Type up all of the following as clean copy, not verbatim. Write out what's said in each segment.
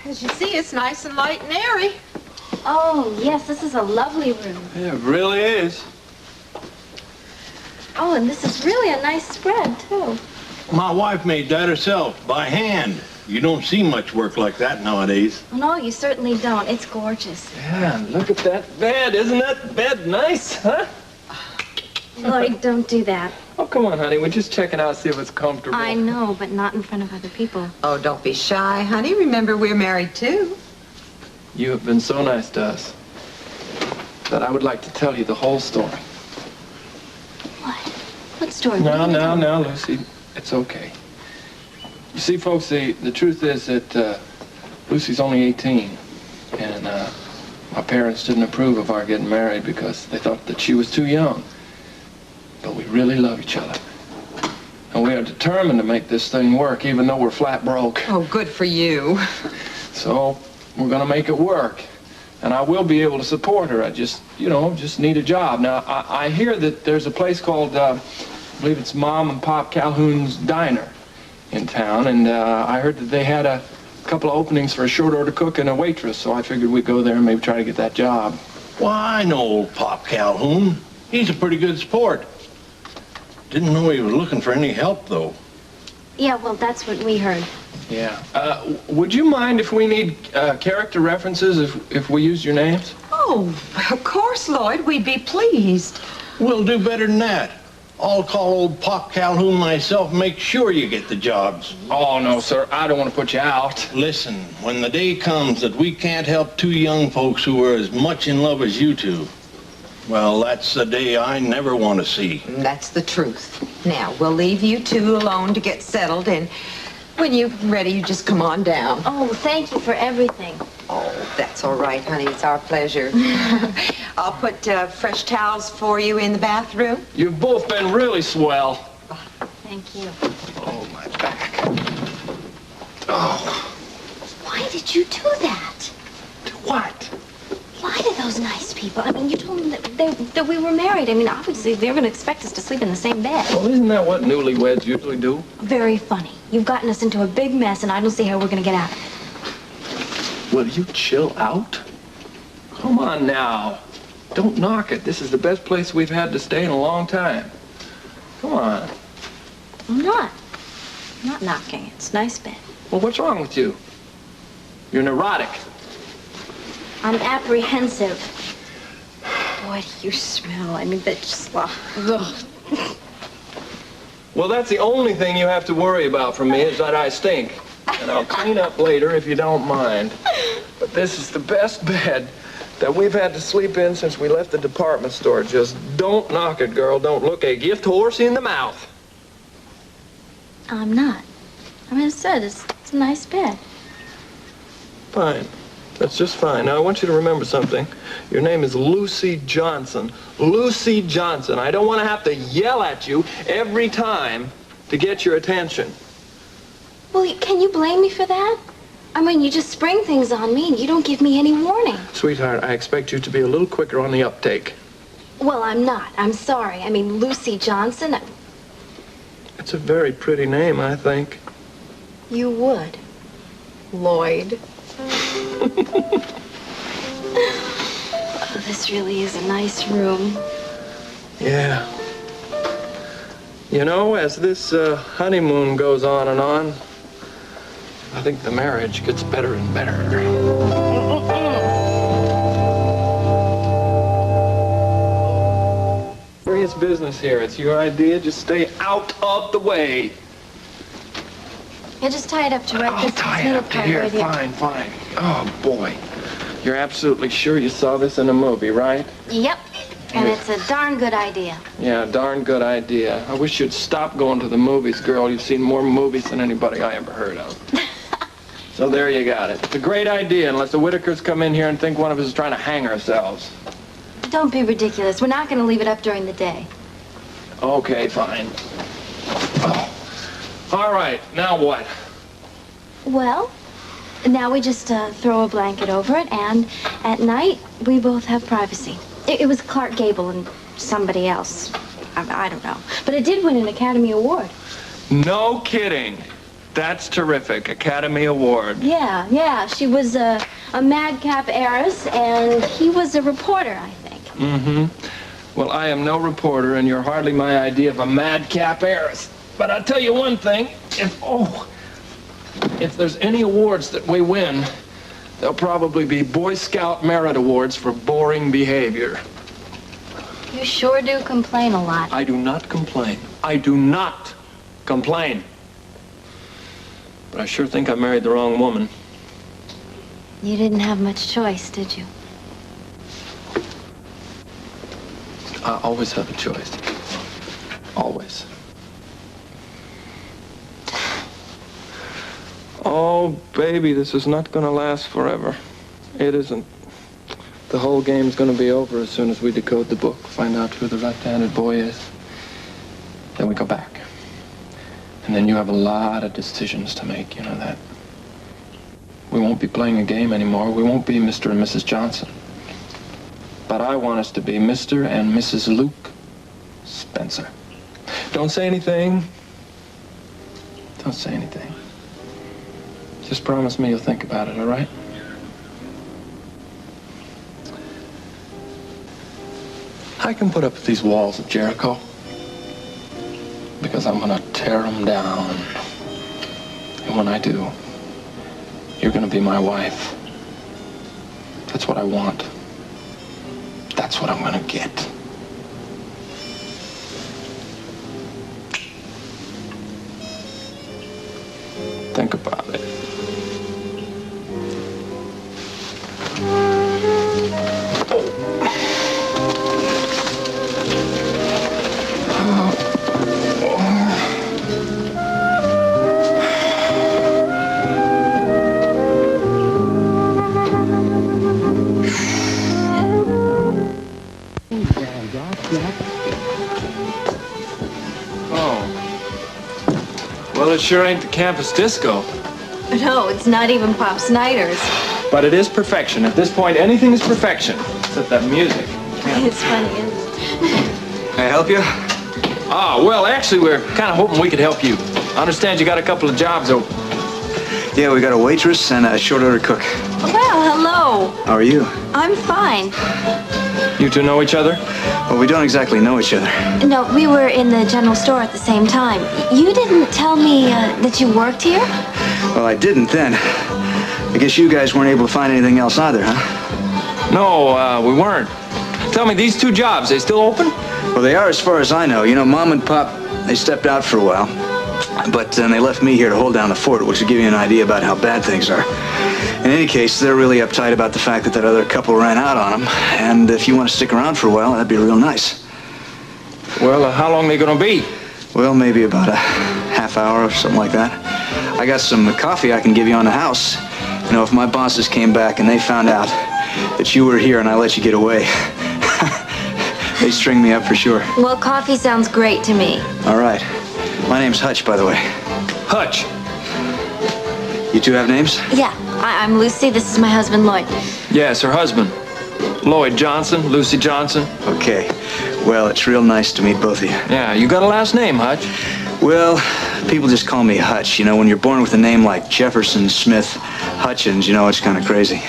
As you see, it's nice and light and airy. Oh, yes, this is a lovely room. Yeah, it really is. Oh, and this is really a nice spread, too. My wife made that herself, by hand. You don't see much work like that nowadays. No, you certainly don't. It's gorgeous. Yeah, look at that bed. Isn't that bed nice, huh? Lloyd, don't do that. Oh, come on, honey. We're just checking out, see if it's comfortable. I know, but not in front of other people. Oh, don't be shy, honey. Remember, we're married, too. You have been so nice to us that I would like to tell you the whole story. What? What story? Now, Lucy. It's okay. You see, folks, the truth is that Lucy's only 18, and my parents didn't approve of our getting married because they thought that she was too young. But we really love each other. And we are determined to make this thing work, even though we're flat broke. Oh, good for you. So we're going to make it work. And I will be able to support her. I just need a job. Now, I hear that there's a place called, I believe it's Mom and Pop Calhoun's Diner in town, and I heard that they had a couple of openings for a short order cook and a waitress, so I figured we'd go there and maybe try to get that job. Why, I know old Pop Calhoun. He's a pretty good sport. Didn't know he was looking for any help, though. Yeah, well, that's what we heard. Yeah. Would you mind if we need character references if we use your names? Oh, of course, Lloyd. We'd be pleased. We'll do better than that. I'll call old Pop Calhoun myself and make sure you get the jobs. Oh, no, sir. I don't want to put you out. Listen, when the day comes that we can't help two young folks who are as much in love as you two, well, that's the day I never want to see. That's the truth. Now, we'll leave you two alone to get settled, and when you're ready, you just come on down. Oh, thank you for everything. Oh, that's all right, honey. It's our pleasure. I'll put fresh towels for you in the bathroom. You've both been really swell. Thank you. Oh, my back. Oh. Why did you do that? What? Lie to those nice people. I mean, you told them that we were married. I mean, obviously, they're going to expect us to sleep in the same bed. Well, isn't that what newlyweds usually do? Very funny. You've gotten us into a big mess, and I don't see how we're going to get out of it. Will you chill out? Come on now. Don't knock it. This is the best place we've had to stay in a long time. Come on. I'm not. I'm not knocking. It's a nice bed. Well, what's wrong with you? You're neurotic. I'm apprehensive. Boy, do you smell. I mean, that just... Ugh. Well, that's the only thing you have to worry about from me is that I stink. And I'll clean up later if you don't mind. But this is the best bed that we've had to sleep in since we left the department store. Just don't knock it, girl. Don't look a gift horse in the mouth. I'm not. I mean, I said, it's a nice bed. Fine. That's just fine. Now, I want you to remember something. Your name is Lucy Johnson. Lucy Johnson. I don't want to have to yell at you every time to get your attention. Well, can you blame me for that? I mean, you just spring things on me and you don't give me any warning. Sweetheart, I expect you to be a little quicker on the uptake. Well, I'm not. I'm sorry. I mean, Lucy Johnson. It's a very pretty name, I think. You would. Lloyd. Oh, this really is a nice room. Yeah. You know, as this honeymoon goes on and on, I think the marriage gets better and better. Serious business here. It's your idea. Just stay out of the way. Yeah, just tie it up to right this tie it middle up to part here. right here. Fine. Oh, boy. You're absolutely sure you saw this in a movie, right? Yep. And it's a darn good idea. Yeah, darn good idea. I wish you'd stop going to the movies, girl. You've seen more movies than anybody I ever heard of. So there you got it. It's a great idea, unless the Whitakers come in here and think one of us is trying to hang ourselves. Don't be ridiculous. We're not going to leave it up during the day. Okay, fine. Oh. All right, now what? Well, now we just throw a blanket over it, and at night, we both have privacy. It was Clark Gable and somebody else. I don't know. But it did win an Academy Award. No kidding. That's terrific. Academy Award. Yeah. She was a madcap heiress, and he was a reporter, I think. Mm-hmm. Well, I am no reporter, and you're hardly my idea of a madcap heiress. But I'll tell you one thing. If there's any awards that we win, they'll probably be Boy Scout Merit Awards for boring behavior. You sure do complain a lot. I do not complain. I do not complain. But I sure think I married the wrong woman. You didn't have much choice, did you? I always have a choice. Always. Oh, baby, this is not going to last forever. It isn't. The whole game's going to be over as soon as we decode the book, find out who the left-handed boy is. Then we go back. And then you have a lot of decisions to make, you know that. We won't be playing a game anymore. We won't be Mr. and Mrs. Johnson. But I want us to be Mr. and Mrs. Luke Spencer. Don't say anything. Don't say anything. Just promise me you'll think about it, all right? I can put up these walls of Jericho because I'm gonna tear them down. And when I do, you're gonna be my wife. That's what I want. That's what I'm gonna get. Think about it. Well, it sure ain't the campus disco. No, it's not even Pop Snyder's. But it is perfection. At this point, anything is perfection. Except that music. It's funny, isn't it? Can I help you? Well, actually, we're kind of hoping we could help you. I understand you got a couple of jobs open. Yeah, we got a waitress and a short order cook. Well, hello. How are you? I'm fine. You two know each other? Well, we don't exactly know each other. No, we were in the general store at the same time. You didn't tell me that you worked here? Well, I didn't then. I guess you guys weren't able to find anything else either, huh? No, we weren't. Tell me, these two jobs, they still open? Well, they are as far as I know. You know, Mom and Pop, they stepped out for a while. But they left me here to hold down the fort, which will give you an idea about how bad things are. In any case, they're really uptight about the fact that other couple ran out on them. And if you want to stick around for a while, that'd be real nice. Well, how long are they gonna be? Well, maybe about a half hour or something like that. I got some coffee I can give you on the house. You know, if my bosses came back and they found out that you were here and I let you get away, they'd string me up for sure. Well, coffee sounds great to me. All right. My name's Hutch, by the way. Hutch. You two have names? Yeah, I'm Lucy. This is my husband, Lloyd. Yes, her husband. Lloyd Johnson, Lucy Johnson. Okay. Well, it's real nice to meet both of you. Yeah, you got a last name, Hutch. Well, people just call me Hutch. You know, when you're born with a name like Jefferson Smith Hutchins, you know, it's kind of crazy.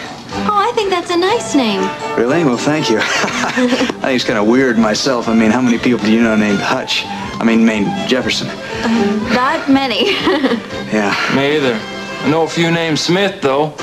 Oh, I think that's a nice name. Really? Well, thank you. I think it's kind of weird myself. I mean, how many people do you know named Hutch? named Jefferson. Not many. Yeah. Me either. I know a few named Smith, though.